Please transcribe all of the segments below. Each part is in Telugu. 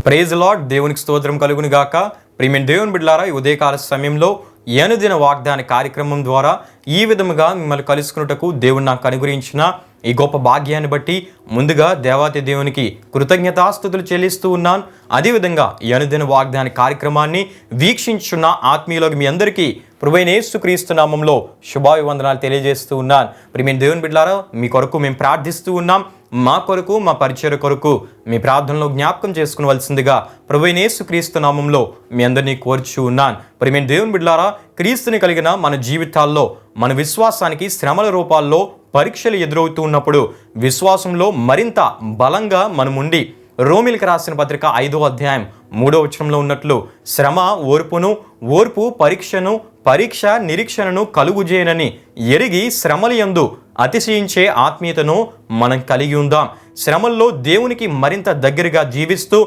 Praise lord. దేవునికి స్తోత్రం కలుగును గాక. ప్రియమైన దేవుని బిడ్డలారా, ఈ ఉదయకాల సమయంలో ఈ అనుదిన వాగ్దాన కార్యక్రమం ద్వారా ఈ విధముగా మిమ్మల్ని కలుసుకున్నటకు దేవుడు నాకు అనుగ్రహించిన ఈ గొప్ప భాగ్యాన్ని బట్టి ముందుగా దేవాతి దేవునికి కృతజ్ఞతాస్తుతులు చెల్లిస్తూ ఉన్నాను. అదేవిధంగా ఈ అనుదిన వాగ్దాన కార్యక్రమాన్ని వీక్షించున్న ఆత్మీయులకు మీ అందరికీ ప్రభువైన యేసుక్రీస్తు నామములో శుభాభివందనాలు తెలియజేస్తూ ఉన్నాను. ప్రియమైన దేవుని బిడ్డలారా, మీ కొరకు మేము ప్రార్థిస్తూ ఉన్నాం. మా కొరకు, మా పరిచయ కొరకు మీ ప్రార్థనలో జ్ఞాపకం చేసుకునవలసిందిగా ప్రభువైన యేసుక్రీస్తు నామంలో మీ అందరినీ కోరుచూ ఉన్నాను. ప్రియమైన దేవుని బిడ్డలారా, క్రీస్తుని కలిగిన మన జీవితాల్లో మన విశ్వాసానికి శ్రమల రూపాల్లో పరీక్షలు ఎదురవుతూ ఉన్నప్పుడు విశ్వాసంలో మరింత బలంగా మనముండి రోమిలికి రాసిన పత్రిక 5వ అధ్యాయం 3వ వచనంలో ఉన్నట్లు శ్రమ ఓర్పును, ఓర్పు పరీక్షను, పరీక్ష నిరీక్షణను కలుగుజేయనని ఎరిగి శ్రమలయందు అతిశయించే ఆత్మీయతను మనం కలిగి ఉందాం. శ్రమల్లో దేవునికి మరింత దగ్గరగా జీవిస్తూ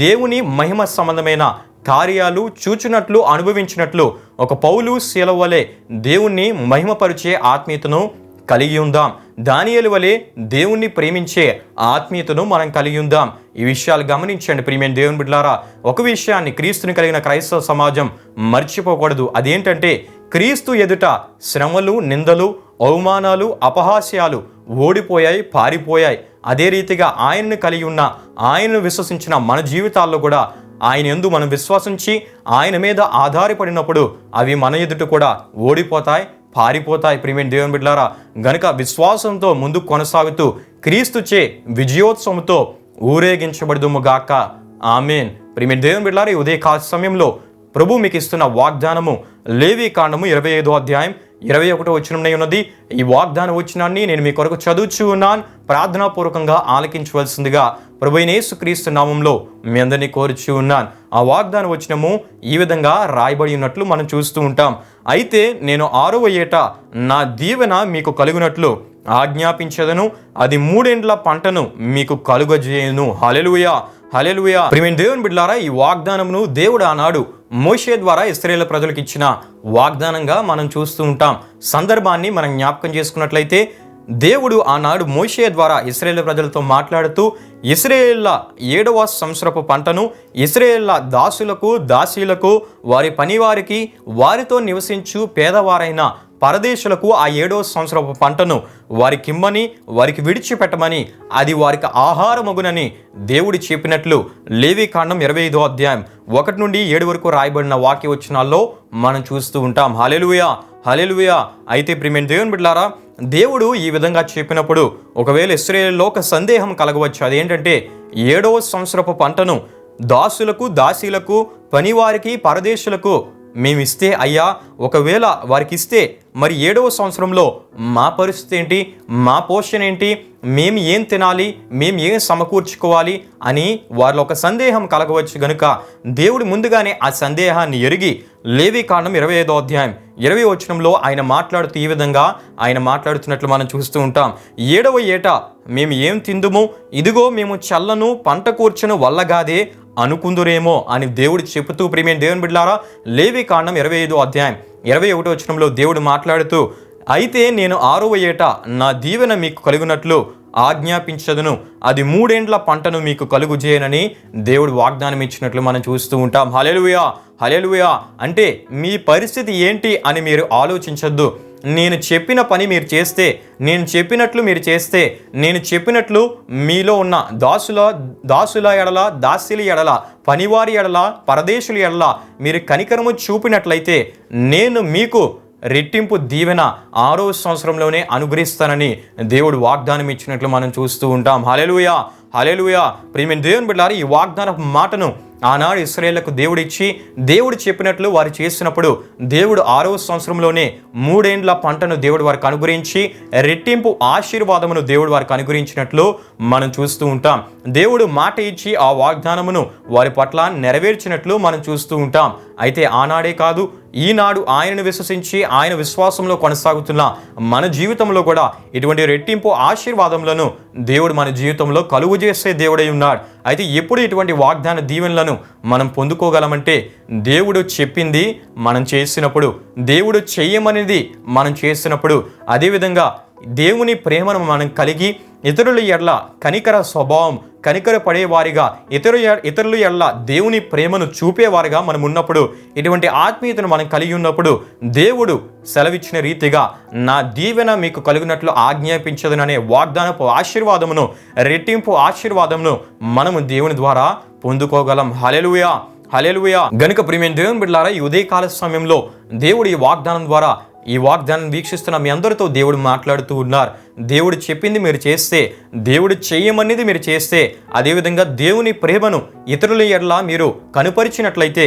దేవుని మహిమ సంబంధమైన కార్యాలు చూచునట్లు అనుభవించినట్లు ఒక పౌలు శీల వలె దేవుణ్ణి మహిమపరిచే ఆత్మీయతను కలిగి ఉందాం. దానియేలు వలె దేవుణ్ణి ప్రేమించే ఆత్మీయతను మనం కలిగి ఉందాం. ఈ విషయాలు గమనించండి ప్రియమైన దేవుని బిడ్డలారా. ఒక విషయాన్ని క్రీస్తుని కలిగిన క్రైస్తవ సమాజం మర్చిపోకూడదు. అదేంటంటే క్రీస్తు ఎదుట శ్రమలు, నిందలు, అవమానాలు, అపహాస్యాలు ఓడిపోయాయి, పారిపోయాయి. అదే రీతిగా ఆయన్ని కలిగి ఉన్న, ఆయనను విశ్వసించిన మన జీవితాల్లో కూడా ఆయన యందు మనం విశ్వసించి ఆయన మీద ఆధారపడినప్పుడు అవి మన ఎదుట కూడా ఓడిపోతాయి, పారిపోతాయి. ప్రియమైన దేవుని బిడ్డలారా, గనుక విశ్వాసంతో ముందుకు కొనసాగుతూ క్రీస్తుచే విజయోత్సవంతో ఊరేగించబడుదుముగాక. ఆమేన్. ప్రియమైన దేవుని బిడ్డలారా, ఈ ఉదయకాల సమయంలో ప్రభు మీకు ఇస్తున్న వాగ్దానము లేవీకాండము 25వ అధ్యాయం 21వ వచనంలో ఉన్నది. ఈ వాగ్దాన వచనాన్ని నేను మీ కొరకు చదువుచూ ఉన్నాను. ప్రార్థనాపూర్వకంగా ఆలకించవలసిందిగా ప్రభువైన యేసుక్రీస్తు నామంలో మీ అందరినీ కోరుచూ ఉన్నాను. ఆ వాగ్దాన వచనము ఈ విధంగా రాయబడి ఉన్నట్లు మనం చూస్తూ ఉంటాం. అయితే నేను 6వ ఏట నా దీవెన మీకు కలుగునట్లు ఆజ్ఞాపించదను, అది 3 ఏండ్ల పంటను మీకు కలుగజేయును. హల్లెలూయా, హల్లెలూయా. ప్రియమైన దేవుని బిడ్డలారా, ఈ వాగ్దానమును దేవుడు ఆనాడు మోషే ద్వారా ఇశ్రాయేలు ప్రజలకు ఇచ్చిన వాగ్దానంగా మనం చూస్తూ ఉంటాం. సందర్భాన్ని మనం జ్ఞాపకం చేసుకున్నట్లయితే దేవుడు ఆనాడు మోషే ద్వారా ఇశ్రాయేలు ప్రజలతో మాట్లాడుతూ ఇశ్రాయేళ్ల 7వ సంవత్సరపు పంటను ఇశ్రాయేళ్ల దాసులకు, దాసీలకు, వారి పనివారికి, వారితో నివసించు పేదవారైన పరదేశులకు ఆ 7వ సంవత్సరపు పంటను వారికిమ్మని, వారికి విడిచిపెట్టమని, అది వారికి ఆహారమగునని దేవుడు చెప్పినట్లు లేవీకాండం 25వ అధ్యాయం 1 నుండి 7 వరకు రాయబడిన వాక్య వచనాల్లో మనం చూస్తూ ఉంటాం. హల్లెలూయా, హల్లెలూయా. అయితే ప్రియమైన దేవుని బిడ్డలారా, దేవుడు ఈ విధంగా చెప్పినప్పుడు ఒకవేళ ఇశ్రాయేలులో ఒక సందేహం కలగవచ్చు. అదేంటంటే 7వ సంవత్సరపు పంటను దాసులకు, దాసీలకు, పనివారికి, పరదేశులకు మేమిస్తే అయ్యా, ఒకవేళ వారికి ఇస్తే మరి 7వ సంవత్సరంలో మా పరిస్థితి ఏంటి, మా పోషణ ఏంటి, మేము ఏం తినాలి, మేము ఏం సమకూర్చుకోవాలి అని వారిలో ఒక సందేహం కలగవచ్చు. గనుక దేవుడు ముందుగానే ఆ సందేహాన్ని ఎరిగి లేవీకాండం 25వ అధ్యాయం 20వ వచనంలో ఆయన మాట్లాడుతూ ఈ విధంగా ఆయన మాట్లాడుతున్నట్లు మనం చూస్తూ ఉంటాం. 7వ ఏట మేము ఏం తిందుము, ఇదిగో మేము చల్లను పంట కూర్చును వల్లగాదే అనుకుందురేమో అని దేవుడు చెబుతూ ప్రియమైన దేవుని బిడ్డలారా, లేవీకాండం 25వ అధ్యాయం 21వ వచనంలో దేవుడు మాట్లాడుతూ అయితే నేను 6వ ఏట నా దీవెన మీకు కలుగునట్లు ఆజ్ఞాపించదును, అది 3 ఏండ్ల పంటను మీకు కలుగుజేయనని దేవుడు వాగ్దానం ఇచ్చినట్లు మనం చూస్తూ ఉంటాం. హల్లెలూయా, హల్లెలూయా. అంటే మీ పరిస్థితి ఏంటి అని మీరు ఆలోచించొద్దు. నేను చెప్పిన పని మీరు చేస్తే, నేను చెప్పినట్లు మీరు చేస్తే, నేను చెప్పినట్లు మీలో ఉన్న దాసుల ఎడల, దాసీల ఎడల, పనివారి ఎడల, పరదేశుల ఎడల మీరు కనికరము చూపినట్లయితే నేను మీకు రెట్టింపు దీవెన 6వ సంవత్సరంలోనే అనుగ్రహిస్తానని దేవుడు వాగ్దానం ఇచ్చినట్లు మనం చూస్తూ ఉంటాం. హల్లెలూయా, హల్లెలూయా. ప్రియమైన దేవుని బిడ్డలారా, ఈ వాగ్దాన మాటను ఆనాడు ఇశ్రాయేలుకు దేవుడు ఇచ్చి దేవుడు చెప్పినట్లు వారు చేసినప్పుడు దేవుడు 6వ సంవత్సరంలోనే 3 ఏండ్ల పంటను దేవుడు వారికి అనుగ్రహించి రెట్టింపు ఆశీర్వాదమును దేవుడు వారికి అనుగ్రహించినట్లు మనం చూస్తూ ఉంటాం. దేవుడు మాట ఇచ్చి ఆ వాగ్దానమును వారి పట్ల నెరవేర్చినట్లు మనం చూస్తూ ఉంటాం. అయితే ఆనాడే కాదు, ఈనాడు ఆయనను విశ్వసించి ఆయన విశ్వాసంలో కొనసాగుతున్న మన జీవితంలో కూడా ఇటువంటి రెట్టింపు ఆశీర్వాదములను దేవుడు మన జీవితంలో కలుగు చేసే దేవుడై ఉన్నాడు. అయితే ఎప్పుడు ఇటువంటి వాగ్దాన దీవెనలను మనం పొందుకోగలమంటే దేవుడు చెప్పింది మనం చేసినప్పుడు, దేవుడు చెయ్యమనేది మనం చేసినప్పుడు, అదేవిధంగా దేవుని ప్రేమను మనం కలిగి ఇతరుల ఎడల కనికర స్వభావం, కనికర పడేవారిగా, ఇతరుల ఎడల దేవుని ప్రేమను చూపేవారిగా మనం ఉన్నప్పుడు, ఇటువంటి ఆత్మీయతను మనం కలిగి ఉన్నప్పుడు దేవుడు సెలవిచ్చిన రీతిగా నా దీవెన మీకు కలిగినట్లు ఆజ్ఞాపించదుననే వాగ్దానపు ఆశీర్వాదమును, రెట్టింపు ఆశీర్వాదమును మనము దేవుని ద్వారా పొందుకోగలం. హల్లెలూయా, హల్లెలూయా. గనుక ప్రియమైన దేవుని బిడ్డలారా, ఈ ఉదయకాల సమయంలో దేవుడు ఈ వాగ్దానం ద్వారా, ఈ వాగ్దానం వీక్షిస్తున్న మీ అందరితో దేవుడు మాట్లాడుతూ ఉన్నారు. దేవుడు చెప్పింది మీరు చేస్తే, దేవుడు చేయమనేది మీరు చేస్తే, అదేవిధంగా దేవుని ప్రేమను ఇతరుల ఎడల మీరు కనుపరిచినట్లయితే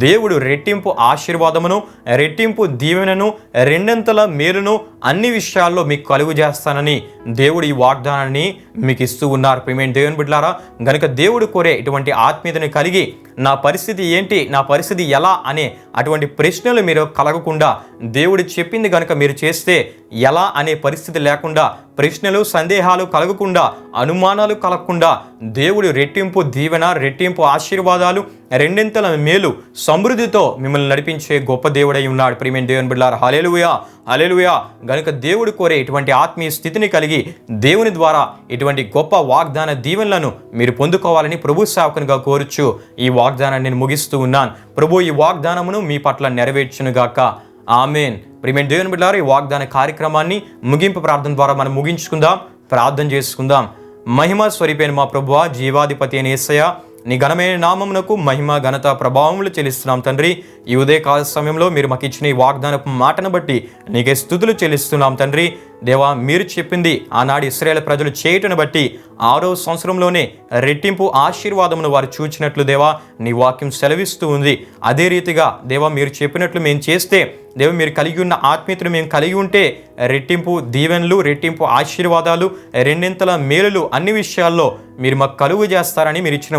దేవుడు రెట్టింపు ఆశీర్వాదమును, రెట్టింపు దీవెనను, రెండంతల మేలును అన్ని విషయాల్లో మీకు కలుగు చేస్తానని దేవుడు ఈ వాగ్దానాన్ని మీకు ఇస్తూ ఉన్నారు. ప్రియమైన దేవుని బిడ్డలారా, గనుక దేవుడు కోరే ఇటువంటి ఆత్మీయతను కలిగి నా పరిస్థితి ఏంటి, నా పరిస్థితి ఎలా అనే అటువంటి ప్రశ్నలు మీరు కలగకుండా, దేవుడు చెప్పింది కనుక మీరు చేస్తే ఎలా అనే పరిస్థితి లేకుండా, ప్రశ్నలు సందేహాలు కలగకుండా, అనుమానాలు కలగకుండా దేవుడు రెట్టింపు దీవెన, రెట్టింపు ఆశీర్వాదాలు, రెండింతల మేలు, సమృద్ధితో మిమ్మల్ని నడిపించే గొప్ప దేవుడై ఉన్నాడు. ప్రియమైన దేవుని బిడ్డలారా, హల్లెలూయా, హల్లెలూయా. గనుక దేవుడు కోరే ఇటువంటి ఆత్మీయ స్థితిని కలిగి దేవుని ద్వారా ఇటువంటి గొప్ప వాగ్దాన దీవెనలను మీరు పొందుకోవాలని ప్రభు సేవకునిగా కోరుచు ఈ వాగ్దానాన్ని నేను ముగిస్తూ ఉన్నాను. ప్రభు ఈ వాగ్దానమును మీ పట్ల నెరవేర్చునుగాక. ఆమేన్. ప్రియమైన దేవుని బిడ్డలారా, ఈ వాగ్దాన కార్యక్రమాన్ని ముగింపు ప్రార్థన ద్వారా మనం ముగించుకుందాం, ప్రార్థన చేసుకుందాం. మహిమ స్వరూపైన మా ప్రభువా, జీవాధిపతి అయిన యేసయ్య, నీ ఘనమైన నామమునకు మహిమ, ఘనత, ప్రభావములు చెల్లిస్తున్నాం తండ్రి. ఈ ఉదయకాల సమయంలో మీరు మాకు ఇచ్చిన ఈ వాగ్దానపు మాటను బట్టి నీకే స్తుతులు చెల్లిస్తున్నాం తండ్రి. దేవా, మీరు చెప్పింది ఆనాడు ఇశ్రాయేలు ప్రజలు చేయటను బట్టి 6వ సంవత్సరంలోనే రెట్టింపు ఆశీర్వాదమును వారు చూచినట్లు దేవా నీ వాక్యం సెలవిస్తూ ఉంది. అదే రీతిగా దేవా మీరు చెప్పినట్లు మేము చేస్తే, దేవ మీరు కలిగి ఉన్న ఆత్మీయతను మేము కలిగి ఉంటే రెట్టింపు దీవెనలు, రెట్టింపు ఆశీర్వాదాలు, రెండింతల మేలులు అన్ని విషయాల్లో మీరు మాకు కలుగు చేస్తారని మీరు ఇచ్చిన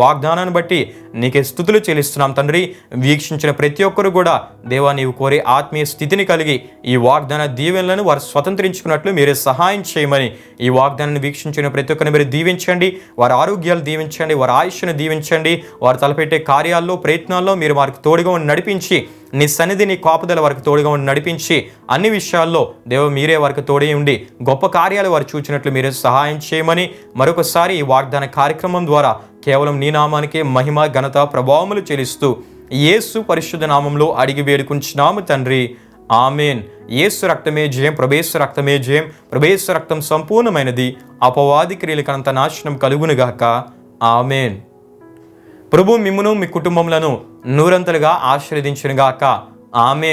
వాగ్దానాన్ని బట్టి నీకే స్తుతులు చెల్లిస్తున్నాం తండ్రి. వీక్షించిన ప్రతి ఒక్కరు కూడా దేవా నీవు కోరే ఆత్మీయ స్థితిని కలిగి ఈ వాగ్దాన దీవెనలను వారు స్వతంత్రించుకున్నట్లు మీరే సహాయం చేయమని, ఈ వాగ్దానాన్ని వీక్షించిన ప్రతి ఒక్కరిని మీరు దీవించండి, వారి ఆరోగ్యాలు దీవించండి, వారి ఆయుష్ను దీవించండి, వారు తలపెట్టే కార్యాల్లో, ప్రయత్నాల్లో మీరు వారికి తోడుగా ఉండి నడిపించి, నీ సన్నిధి, నీ కాపుదల వారికి తోడుగా ఉండి నడిపించి, అన్ని విషయాల్లో దేవ మీరే వారికి తోడే ఉండి గొప్ప కార్యాలు వారు చూచినట్లు మీరే సహాయం చేయమని మరొకసారి ఈ వాగ్దాన కార్యక్రమం ద్వారా కేవలం నీ నామానికే మహిమ, ఘనత, ప్రభావములు చెల్లిస్తూ యేసు పరిశుద్ధ నామంలో అడిగి వేడుకుంటున్నాము తండ్రి. ఆమేన్. యేసు రక్తమే జయం, ప్రభేసు రక్తమే జయం, ప్రభేసు రక్తం సంపూర్ణమైనది, అపవాది క్రియలకంత నాశనం కలుగునుగాక. ఆమేన్. ప్రభు మిమ్మును మీ కుటుంబములను నూరంతలుగా ఆశీర్వదించునుగాక. ఆమేన్.